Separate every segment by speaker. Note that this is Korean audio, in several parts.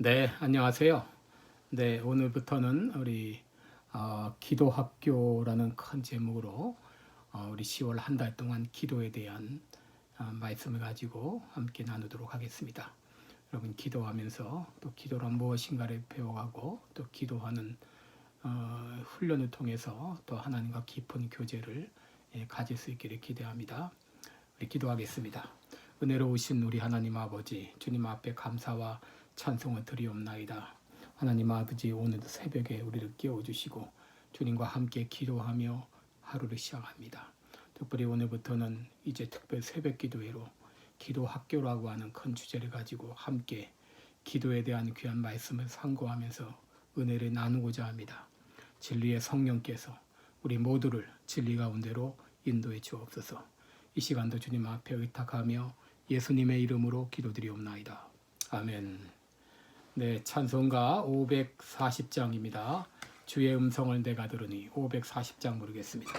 Speaker 1: 네, 안녕하세요. 네, 오늘부터는 우리 기도학교라는 큰 제목으로 우리 10월 한 달 동안 기도에 대한 말씀을 가지고 함께 나누도록 하겠습니다. 여러분 기도하면서 또 기도란 무엇인가를 배워가고 또 기도하는 훈련을 통해서 또 하나님과 깊은 교제를 가질 수 있기를 기대합니다. 우리 기도하겠습니다. 은혜로우신 우리 하나님 아버지, 주님 앞에 감사와 찬송을 드리옵나이다. 하나님 아버지, 오늘도 새벽에 우리를 깨워주시고 주님과 함께 기도하며 하루를 시작합니다. 특별히 오늘부터는 이제 특별 새벽 기도회로 기도 학교라고 하는 큰 주제를 가지고 함께 기도에 대한 귀한 말씀을 상고하면서 은혜를 나누고자 합니다. 진리의 성령께서 우리 모두를 진리 가운데로 인도해 주옵소서. 이 시간도 주님 앞에 의탁하며 예수님의 이름으로 기도드리옵나이다. 아멘. 네, 찬송가 540장입니다. 주의 음성을 내가 들으니 540장 부르겠습니다.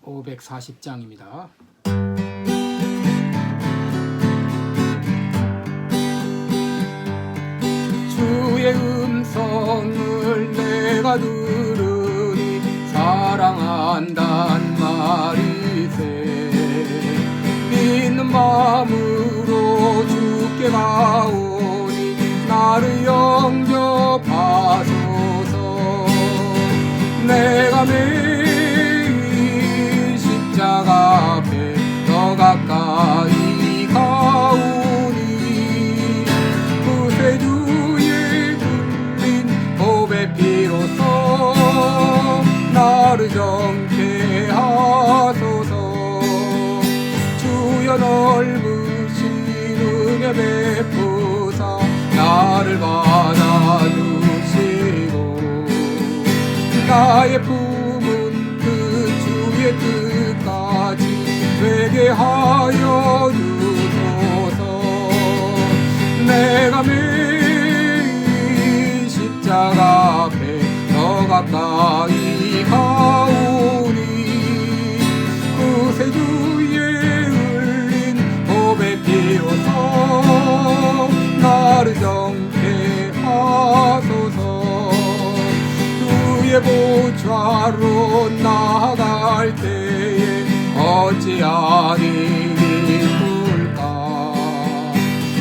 Speaker 1: (540장입니다) 주의 음성을 내가 들으니 사랑한단 말이세. 믿는 마음으로 주께 가오니 나를 영접하소서. 내가 매일 십자가 앞에 더 가까이 가오니 구세주의 흘린 보배 피로써 나를 정케 하소서. 주여 넓으신 은혜 베푸사 나를 받아주시고 나의 품은 그 주의 뜻까지 되게 하여 주소서. 내가 매일 십자가 앞에 더 가까이 가오니 구세주의 흘린 보배 피로써 나를 정케 하소서. 주의 보좌로 나아갈 때에 어찌 아니리울까.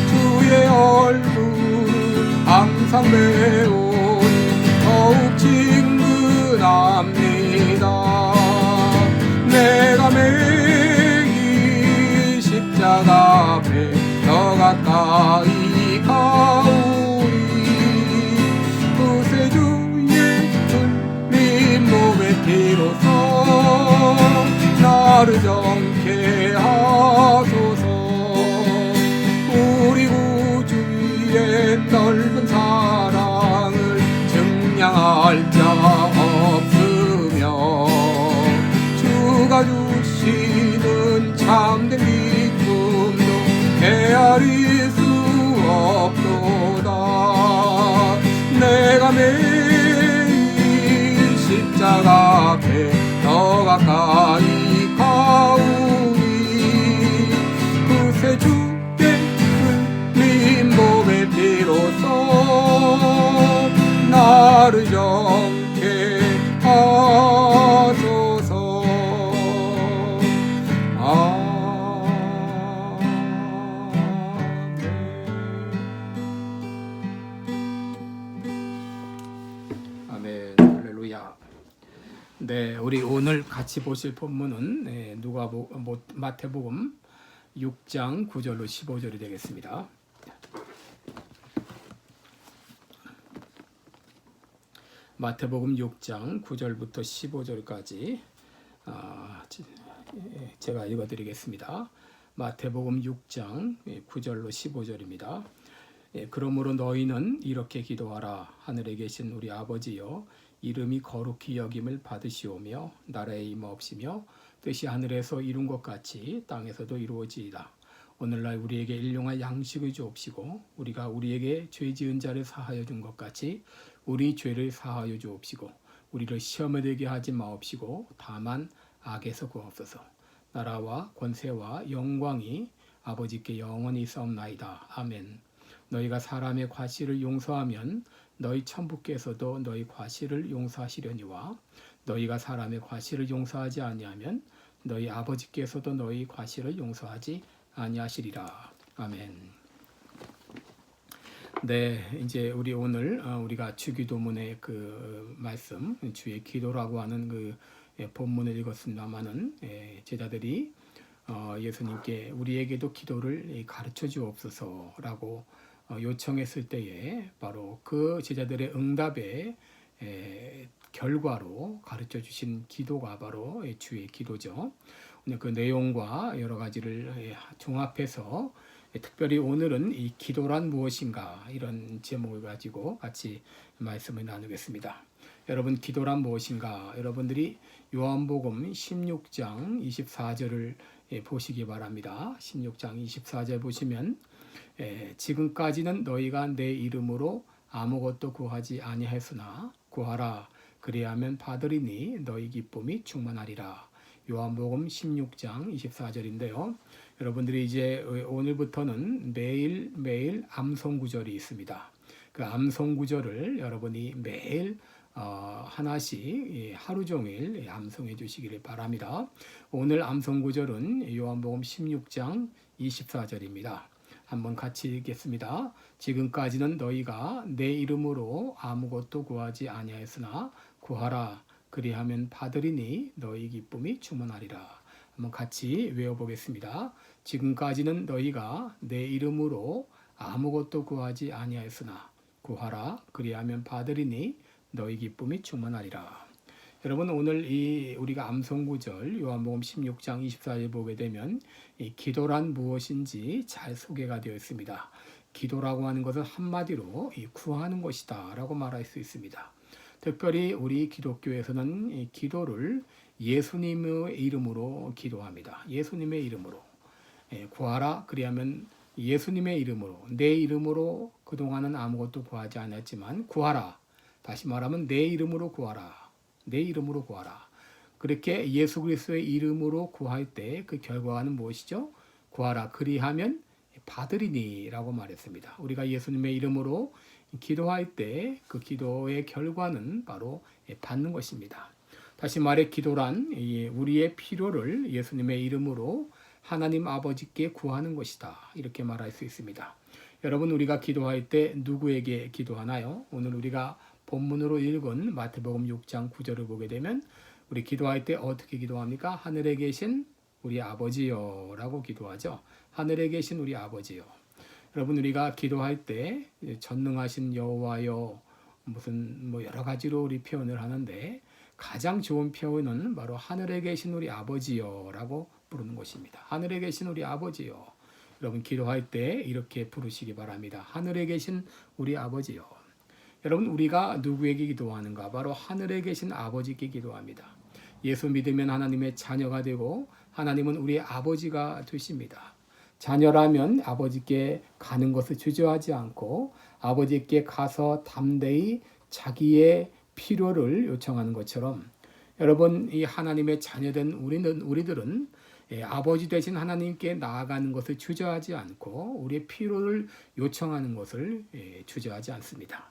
Speaker 1: 주의 얼굴을 항상 배우니 더욱 친근합니다. 내가 매일 십자가 앞에 더 가까이 가오니 구세주의 흘린 몸의 피로써 나를 정케 하소서. 우리 구주의 넓은 사랑을 증량할 자 없으며 주가 주시는 참된 기쁨도 헤아릴 수 없도다. 내가 매일 십자가 앞에 더 가까이 가오니 구세주의 흘린 몸의 피로써 나를 정케 하소서. 아멘. 할렐루야. 네, 우리 오늘 같이 보실 본문은 마태복음 6장 9절로 15절이 되겠습니다. 마태복음 6장 9절부터 15절까지 제가 읽어드리겠습니다. 마태복음 6장 9절로 15절입니다. 그러므로 너희는 이렇게 기도하라. 하늘에 계신 우리 아버지여, 이름이 거룩히 여김을 받으시오며 나라의 임하옵시며 뜻이 하늘에서 이룬 것 같이 땅에서도 이루어지이다. 오늘날 우리에게 일용할 양식을 주옵시고 우리가 우리에게 죄 지은 자를 사하여 준 것 같이 우리 죄를 사하여 주옵시고 우리를 시험에 들게 하지 마옵시고 다만 악에서 구하옵소서. 나라와 권세와 영광이 아버지께 영원히 있사옵나이다. 아멘. 너희가 사람의 과실을 용서하면 너희 천부께서도 너희 과실을 용서하시려니와 너희가 사람의 과실을 용서하지 아니하면 너희 아버지께서도 너희 과실을 용서하지 아니하시리라. 아멘. 네, 이제 우리 오늘 우리가 주기도문의 그 말씀, 주의 기도라고 하는 그 본문을 읽었습니다마는 제자들이 예수님께 우리에게도 기도를 가르쳐 주옵소서라고 요청했을 때에 바로 그 제자들의 응답의 결과로 가르쳐 주신 기도가 바로 주의 기도죠. 오늘 그 내용과 여러 가지를 종합해서 특별히 오늘은 이 기도란 무엇인가 이런 제목을 가지고 같이 말씀을 나누겠습니다. 여러분, 기도란 무엇인가? 여러분들이 요한복음 16장 24절을 보시기 바랍니다. 16장 24절 보시면 지금까지는 너희가 내 이름으로 아무것도 구하지 아니하였으나 구하라 그리하면 받으리니 너희 기쁨이 충만하리라. 요한복음 16장 24절인데요. 여러분들이 이제 오늘부터는 매일 암송 구절이 있습니다. 그 암송 구절을 여러분이 매일 하나씩 하루 종일 암송해 주시기를 바랍니다. 오늘 암송 구절은 요한복음 16장 24절입니다. 한번 같이 읽겠습니다. 지금까지는 너희가 내 이름으로 아무것도 구하지 아니하였으나 구하라 그리하면 받으리니 너희 기쁨이 충만하리라. 한번 같이 외워보겠습니다. 지금까지는 너희가 내 이름으로 아무것도 구하지 아니하였으나 구하라 그리하면 받으리니 너희 기쁨이 충만하리라. 여러분, 오늘 우리가 암송 구절 요한복음 16장 24절 보게 되면 이 기도란 무엇인지 잘 소개가 되어 있습니다. 기도라고 하는 것은 한마디로 구하는 것이다 라고 말할 수 있습니다. 특별히 우리 기독교에서는 이 기도를 예수님의 이름으로 기도합니다. 예수님의 이름으로 구하라 그리하면 예수님의 이름으로, 내 이름으로 그동안은 아무것도 구하지 않았지만 구하라. 다시 말하면 내 이름으로 구하라. 내 이름으로 구하라. 그렇게 예수 그리스도의 이름으로 구할 때 그 결과는 무엇이죠? 구하라 그리하면 받으리니 라고 말했습니다. 우리가 예수님의 이름으로 기도할 때 그 기도의 결과는 바로 받는 것입니다. 다시 말해 기도란 우리의 필요를 예수님의 이름으로 하나님 아버지께 구하는 것이다. 이렇게 말할 수 있습니다. 여러분, 우리가 기도할 때 누구에게 기도하나요? 오늘 우리가 본문으로 읽은 마태복음 6장 9절을 보게 되면 우리 기도할 때 어떻게 기도합니까? 하늘에 계신 우리 아버지요 라고 기도하죠. 하늘에 계신 우리 아버지요. 여러분, 우리가 기도할 때 전능하신 여호와여 무슨 여러 가지로 우리 표현을 하는데 가장 좋은 표현은 바로 하늘에 계신 우리 아버지요 라고 부르는 것입니다. 하늘에 계신 우리 아버지요. 여러분, 기도할 때 이렇게 부르시기 바랍니다. 하늘에 계신 우리 아버지요. 여러분, 우리가 누구에게 기도하는가? 바로 하늘에 계신 아버지께 기도합니다. 예수 믿으면 하나님의 자녀가 되고 하나님은 우리의 아버지가 되십니다. 자녀라면 아버지께 가는 것을 주저하지 않고 아버지께 가서 담대히 자기의 필요를 요청하는 것처럼 여러분, 이 하나님의 자녀된 우리들은 아버지 되신 하나님께 나아가는 것을 주저하지 않고 우리의 필요를 요청하는 것을 주저하지 않습니다.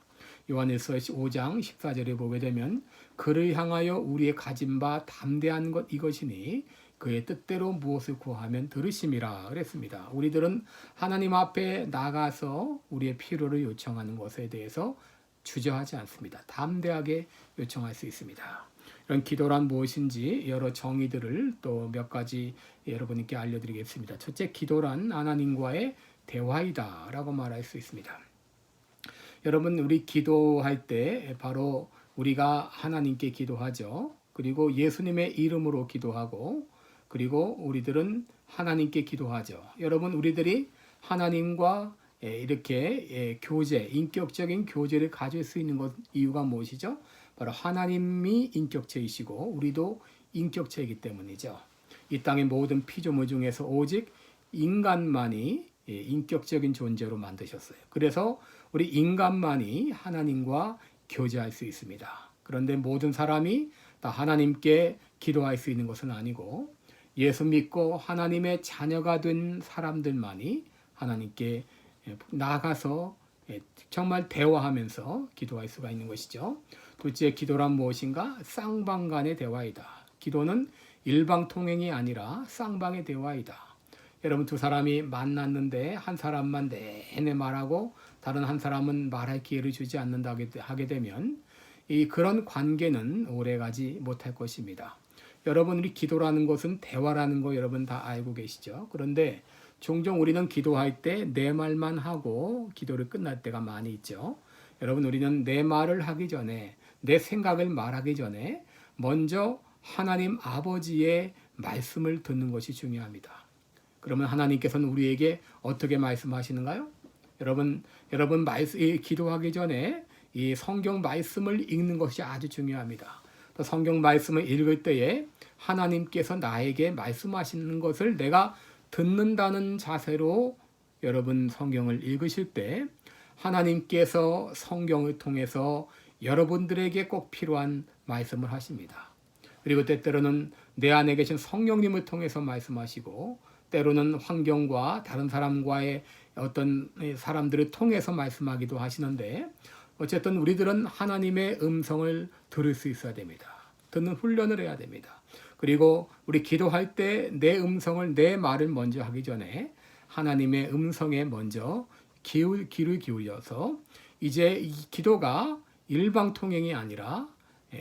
Speaker 1: 요한일서 5장 14절에 보게 되면 그를 향하여 우리의 가진 바 담대한 것 이것이니 그의 뜻대로 무엇을 구하면 들으심이라 그랬습니다. 우리들은 하나님 앞에 나가서 우리의 필요를 요청하는 것에 대해서 주저하지 않습니다. 담대하게 요청할 수 있습니다. 이런 기도란 무엇인지 여러 정의들을 또 몇 가지 여러분께 알려드리겠습니다. 첫째, 기도란 하나님과의 대화이다 라고 말할 수 있습니다. 여러분, 우리 기도할 때 바로 우리가 하나님께 기도하죠. 그리고 예수님의 이름으로 기도하고 그리고 우리들은 하나님께 기도하죠. 여러분, 우리들이 하나님과 이렇게 교제, 인격적인 교제를 가질 수 있는 이유가 무엇이죠? 바로 하나님이 인격체이시고 우리도 인격체이기 때문이죠. 이 땅의 모든 피조물 중에서 오직 인간만이 인격적인 존재로 만드셨어요. 그래서 우리 인간만이 하나님과 교제할 수 있습니다. 그런데 모든 사람이 다 하나님께 기도할 수 있는 것은 아니고 예수 믿고 하나님의 자녀가 된 사람들만이 하나님께 나가서 정말 대화하면서 기도할 수가 있는 것이죠. 둘째, 기도란 무엇인가? 쌍방간의 대화이다. 기도는 일방통행이 아니라 쌍방의 대화이다. 여러분, 두 사람이 만났는데 한 사람만 내내 말하고 다른 한 사람은 말할 기회를 주지 않는다 하게 되면 그런 관계는 오래가지 못할 것입니다. 여러분, 우리 기도라는 것은 대화라는 거 여러분 다 알고 계시죠? 그런데 종종 우리는 기도할 때 내 말만 하고 기도를 끝날 때가 많이 있죠. 여러분, 우리는 내 말을 하기 전에, 내 생각을 말하기 전에 먼저 하나님 아버지의 말씀을 듣는 것이 중요합니다. 그러면 하나님께서는 우리에게 어떻게 말씀하시는가요? 여러분 기도하기 전에 이 성경 말씀을 읽는 것이 아주 중요합니다. 또 성경 말씀을 읽을 때에 하나님께서 나에게 말씀하시는 것을 내가 듣는다는 자세로 여러분 성경을 읽으실 때 하나님께서 성경을 통해서 여러분들에게 꼭 필요한 말씀을 하십니다. 그리고 때때로는 내 안에 계신 성령님을 통해서 말씀하시고 때로는 환경과 다른 사람과의 어떤 사람들을 통해서 말씀하기도 하시는데 어쨌든 우리들은 하나님의 음성을 들을 수 있어야 됩니다. 듣는 훈련을 해야 됩니다. 그리고 우리 기도할 때 내 음성을, 내 말을 먼저 하기 전에 하나님의 음성에 먼저 귀를 기울여서 이제 이 기도가 일방통행이 아니라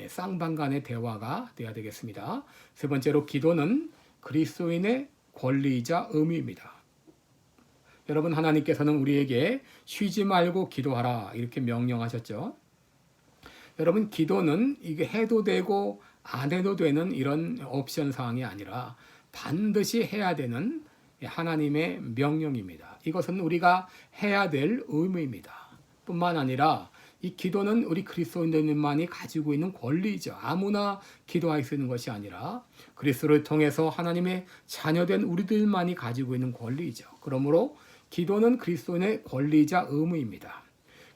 Speaker 1: 쌍방간의 대화가 되어야 되겠습니다. 세 번째로, 기도는 그리스도인의 권리이자 의무입니다. 여러분, 하나님께서는 우리에게 쉬지 말고 기도하라 이렇게 명령하셨죠. 여러분, 기도는 이게 해도 되고 안 해도 되는 이런 옵션 사항이 아니라 반드시 해야 되는 하나님의 명령입니다. 이것은 우리가 해야 될 의무입니다. 뿐만 아니라 이 기도는 우리 그리스도인들만이 가지고 있는 권리이죠. 아무나 기도할 수 있는 것이 아니라 그리스도를 통해서 하나님의 자녀된 우리들만이 가지고 있는 권리이죠. 그러므로 기도는 그리스도인의 권리이자 의무입니다.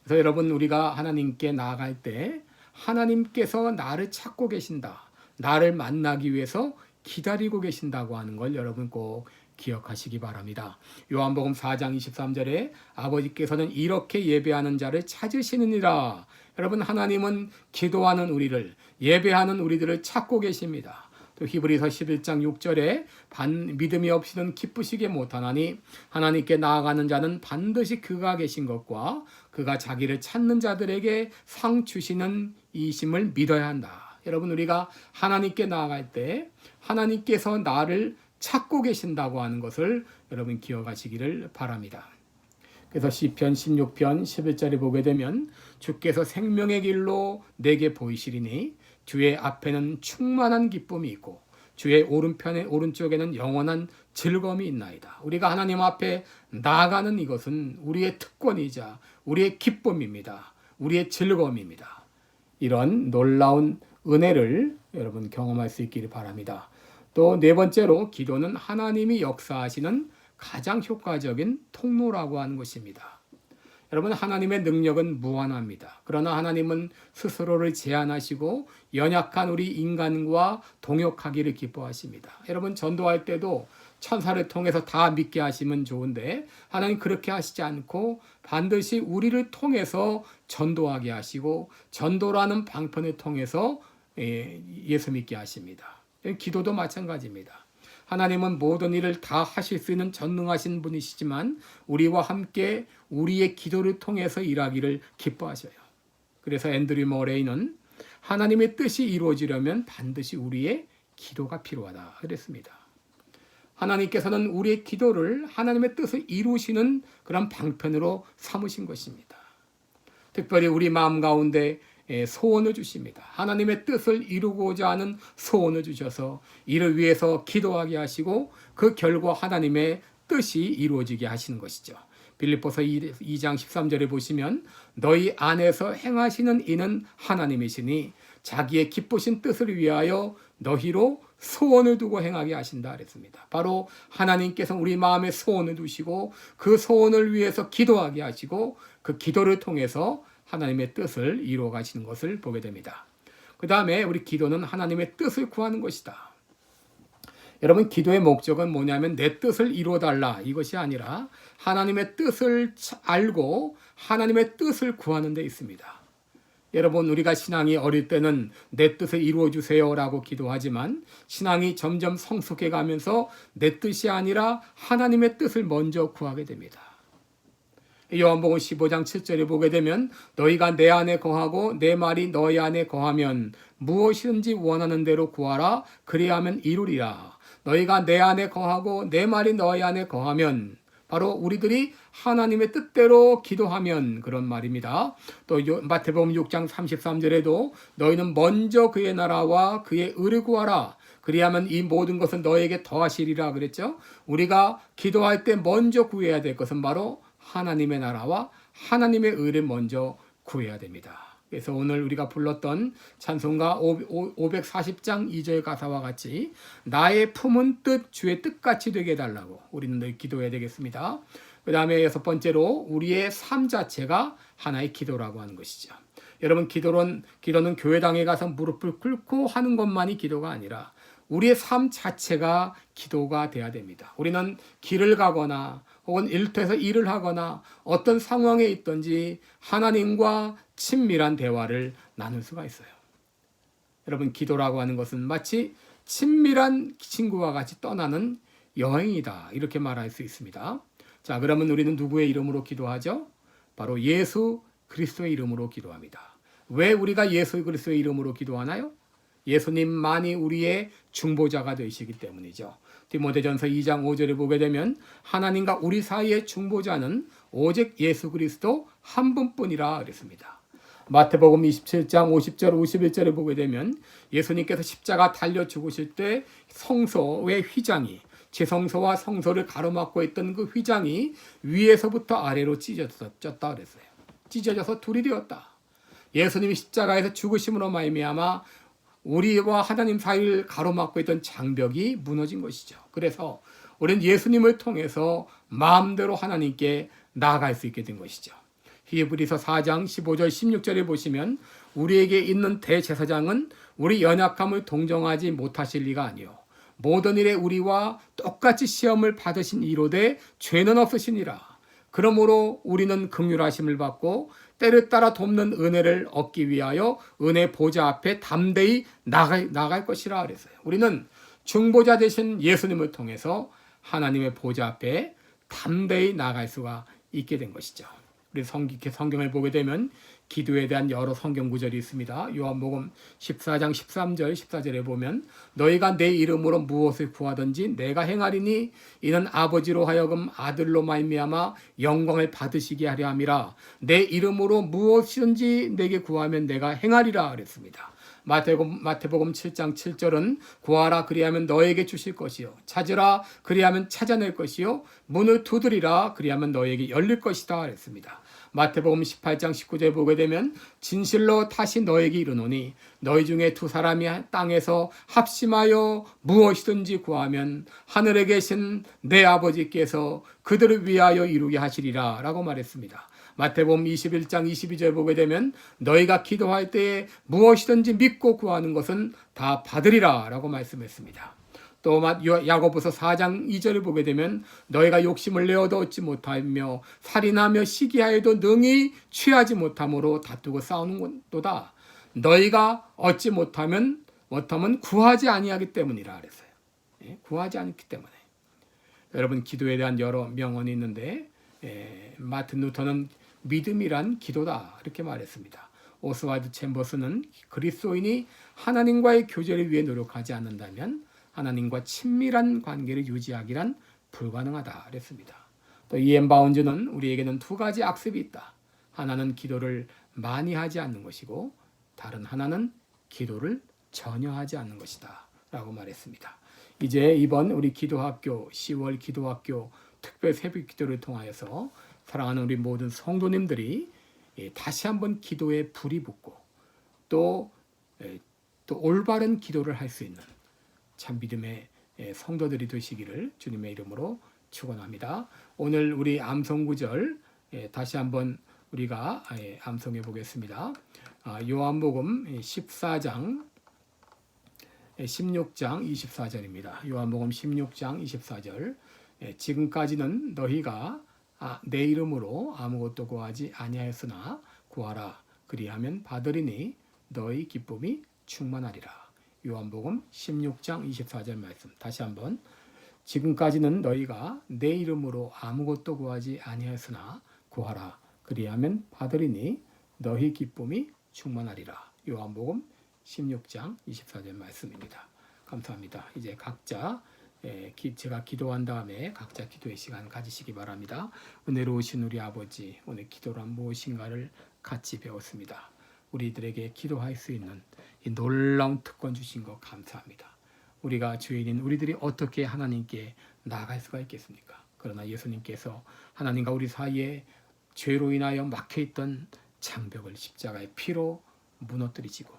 Speaker 1: 그래서 여러분, 우리가 하나님께 나아갈 때 하나님께서 나를 찾고 계신다, 나를 만나기 위해서 기다리고 계신다고 하는 걸 여러분 꼭 기억하시기 바랍니다. 요한복음 4장 23절에 아버지께서는 이렇게 예배하는 자를 찾으시느니라. 여러분, 하나님은 기도하는 우리를, 예배하는 우리들을 찾고 계십니다. 또 히브리서 11장 6절에 믿음이 없이는 기쁘시게 못하나니 하나님께 나아가는 자는 반드시 그가 계신 것과 그가 자기를 찾는 자들에게 상 주시는 이심을 믿어야 한다. 여러분, 우리가 하나님께 나아갈 때 하나님께서 나를 찾고 계신다고 하는 것을 여러분 기억하시기를 바랍니다. 그래서 시편 16편 11절에 보게 되면 주께서 생명의 길로 내게 보이시리니 주의 앞에는 충만한 기쁨이 있고 주의 오른쪽에는 영원한 즐거움이 있나이다. 우리가 하나님 앞에 나아가는 이것은 우리의 특권이자 우리의 기쁨입니다. 우리의 즐거움입니다. 이런 놀라운 은혜를 여러분 경험할 수 있기를 바랍니다. 또 네 번째로, 기도는 하나님이 역사하시는 가장 효과적인 통로라고 하는 것입니다. 여러분, 하나님의 능력은 무한합니다. 그러나 하나님은 스스로를 제한하시고 연약한 우리 인간과 동역하기를 기뻐하십니다. 여러분, 전도할 때도 천사를 통해서 다 믿게 하시면 좋은데 하나님 그렇게 하시지 않고 반드시 우리를 통해서 전도하게 하시고 전도라는 방편을 통해서 예수 믿게 하십니다. 기도도 마찬가지입니다. 하나님은 모든 일을 다 하실 수 있는 전능하신 분이시지만 우리와 함께 우리의 기도를 통해서 일하기를 기뻐하셔요. 그래서 앤드류 머레이는 하나님의 뜻이 이루어지려면 반드시 우리의 기도가 필요하다 그랬습니다. 하나님께서는 우리의 기도를 하나님의 뜻을 이루시는 그런 방편으로 삼으신 것입니다. 특별히 우리 마음 가운데 소원을 주십니다. 하나님의 뜻을 이루고자 하는 소원을 주셔서 이를 위해서 기도하게 하시고 그 결과 하나님의 뜻이 이루어지게 하시는 것이죠. 빌립보서 2장 13절에 보시면 너희 안에서 행하시는 이는 하나님이시니 자기의 기쁘신 뜻을 위하여 너희로 소원을 두고 행하게 하신다 그랬습니다. 바로 하나님께서 우리 마음에 소원을 두시고 그 소원을 위해서 기도하게 하시고 그 기도를 통해서 하나님의 뜻을 이루어 가시는 것을 보게 됩니다. 그 다음에 우리 기도는 하나님의 뜻을 구하는 것이다. 여러분, 기도의 목적은 뭐냐면 내 뜻을 이루어달라 이것이 아니라 하나님의 뜻을 알고 하나님의 뜻을 구하는 데 있습니다. 여러분, 우리가 신앙이 어릴 때는 내 뜻을 이루어 주세요라고 기도하지만 신앙이 점점 성숙해 가면서 내 뜻이 아니라 하나님의 뜻을 먼저 구하게 됩니다. 요한복음 15장 7절에 보게 되면 너희가 내 안에 거하고 내 말이 너희 안에 거하면 무엇이든지 원하는 대로 구하라 그리하면 이루리라. 너희가 내 안에 거하고 내 말이 너희 안에 거하면, 바로 우리들이 하나님의 뜻대로 기도하면 그런 말입니다. 또 마태복음 6장 33절에도 너희는 먼저 그의 나라와 그의 의를 구하라 그리하면 이 모든 것은 너에게 더하시리라 그랬죠. 우리가 기도할 때 먼저 구해야 될 것은 바로 하나님의 나라와 하나님의 의를 먼저 구해야 됩니다. 그래서 오늘 우리가 불렀던 찬송가 540장 2절 가사와 같이 나의 품은 뜻 주의 뜻같이 되게 해달라고 우리는 늘 기도해야 되겠습니다. 그 다음에 6번째로 우리의 삶 자체가 하나의 기도라고 하는 것이죠. 여러분, 기도는 교회당에 가서 무릎을 꿇고 하는 것만이 기도가 아니라 우리의 삶 자체가 기도가 돼야 됩니다. 우리는 길을 가거나 혹은 일터에서 일을 하거나 어떤 상황에 있든지 하나님과 친밀한 대화를 나눌 수가 있어요. 여러분, 기도라고 하는 것은 마치 친밀한 친구와 같이 떠나는 여행이다 이렇게 말할 수 있습니다. 자, 그러면 우리는 누구의 이름으로 기도하죠? 바로 예수 그리스도의 이름으로 기도합니다. 왜 우리가 예수 그리스도의 이름으로 기도하나요? 예수님만이 우리의 중보자가 되시기 때문이죠. 디모데전서 2장 5절에 보게 되면 하나님과 우리 사이의 중보자는 오직 예수 그리스도 한 분뿐이라 그랬습니다. 마태복음 27장 50절 51절에 보게 되면 예수님께서 십자가 달려 죽으실 때 성소의 휘장이, 지성소와 성소를 가로막고 있던 그 휘장이 위에서부터 아래로 찢어졌다 그랬어요. 찢어져서 둘이 되었다. 예수님이 십자가에서 죽으심으로 말미암아 우리와 하나님 사이를 가로막고 있던 장벽이 무너진 것이죠. 그래서 우리는 예수님을 통해서 마음대로 하나님께 나아갈 수 있게 된 것이죠. 히브리서 4장 15절 16절에 보시면 우리에게 있는 대제사장은 우리 연약함을 동정하지 못하실 리가 아니요 모든 일에 우리와 똑같이 시험을 받으신 이로되 죄는 없으시니라. 그러므로 우리는 긍휼하심을 받고 때를 따라 돕는 은혜를 얻기 위하여 은혜 보좌 앞에 담대히 나갈 것이라 그랬어요. 우리는 중보자 되신 예수님을 통해서 하나님의 보좌 앞에 담대히 나갈 수가 있게 된 것이죠. 우리 성경을 보게 되면 기도에 대한 여러 성경 구절이 있습니다. 요한복음 14장 13절 14절에 보면 너희가 내 이름으로 무엇을 구하든지 내가 행하리니 이는 아버지로 하여금 아들로 말미암아 영광을 받으시게 하려 함이라. 내 이름으로 무엇이든지 내게 구하면 내가 행하리라 그랬습니다. 마태복음 7장 7절은 구하라 그리하면 너에게 주실 것이요 찾으라 그리하면 찾아낼 것이요 문을 두드리라 그리하면 너에게 열릴 것이다 그랬습니다. 마태복음 18장 19절에 보게 되면 진실로 다시 너에게 이르노니 너희 중에 두 사람이 땅에서 합심하여 무엇이든지 구하면 하늘에 계신 내 아버지께서 그들을 위하여 이루게 하시리라 라고 말했습니다. 마태복음 21장 22절 보게 되면 너희가 기도할 때에 무엇이든지 믿고 구하는 것은 다 받으리라 라고 말씀했습니다. 또 야고보서 4장 2절을 보게 되면 너희가 욕심을 내어도 얻지 못하며 살인하며 시기하여도 능히 취하지 못함으로 다투고 싸우는 것도다. 너희가 얻지 못하면 구하지 아니하기 때문이라 그랬어요. 구하지 않기 때문에. 여러분, 기도에 대한 여러 명언이 있는데 마틴 루터는 믿음이란 기도다 이렇게 말했습니다. 오스왈드 챔버스는 그리스도인이 하나님과의 교제를 위해 노력하지 않는다면 하나님과 친밀한 관계를 유지하기란 불가능하다 그랬습니다. 또 이엠 바운즈는 우리에게는 두 가지 악습이 있다. 하나는 기도를 많이 하지 않는 것이고 다른 하나는 기도를 전혀 하지 않는 것이다 라고 말했습니다. 이제 이번 우리 기도학교 10월 기도학교 특별 새벽 기도를 통하여서 사랑하는 우리 모든 성도님들이 다시 한번 기도에 불이 붙고 또 올바른 기도를 할 수 있는 참 믿음의 성도들이 되시기를 주님의 이름으로 축원합니다. 오늘 우리 암송구절 다시 한번 우리가 암송해 보겠습니다. 요한복음 14장 16장 24절입니다. 요한복음 16장 24절. 지금까지는 너희가 내 이름으로 아무것도 구하지 아니하였으나 구하라 그리하면 받으리니 너희 기쁨이 충만하리라. 요한복음 16장 24절 말씀 다시 한번. 지금까지는 너희가 내 이름으로 아무것도 구하지 아니하였으나 구하라 그리하면 받으리니 너희 기쁨이 충만하리라. 요한복음 16장 24절 말씀입니다. 감사합니다. 이제 각자 제가 기도한 다음에 각자 기도의 시간 가지시기 바랍니다. 은혜로우신 우리 아버지, 오늘 기도란 무엇인가를 같이 배웠습니다. 우리들에게 기도할 수 있는 이 놀라운 특권 주신 것 감사합니다. 우리가 죄인인 우리들이 어떻게 하나님께 나아갈 수가 있겠습니까? 그러나 예수님께서 하나님과 우리 사이에 죄로 인하여 막혀있던 장벽을 십자가의 피로 무너뜨리시고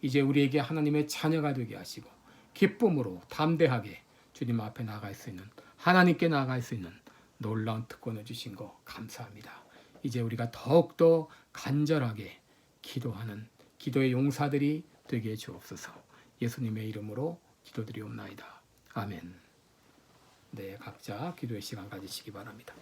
Speaker 1: 이제 우리에게 하나님의 자녀가 되게 하시고 기쁨으로 담대하게 주님 앞에 나아갈 수 있는, 하나님께 나아갈 수 있는 놀라운 특권을 주신 거 감사합니다. 이제 우리가 더욱더 간절하게 기도하는 기도의 용사들이 되게 주옵소서. 예수님의 이름으로 기도드리옵나이다. 아멘. 네, 각자 기도의 시간 가지시기 바랍니다.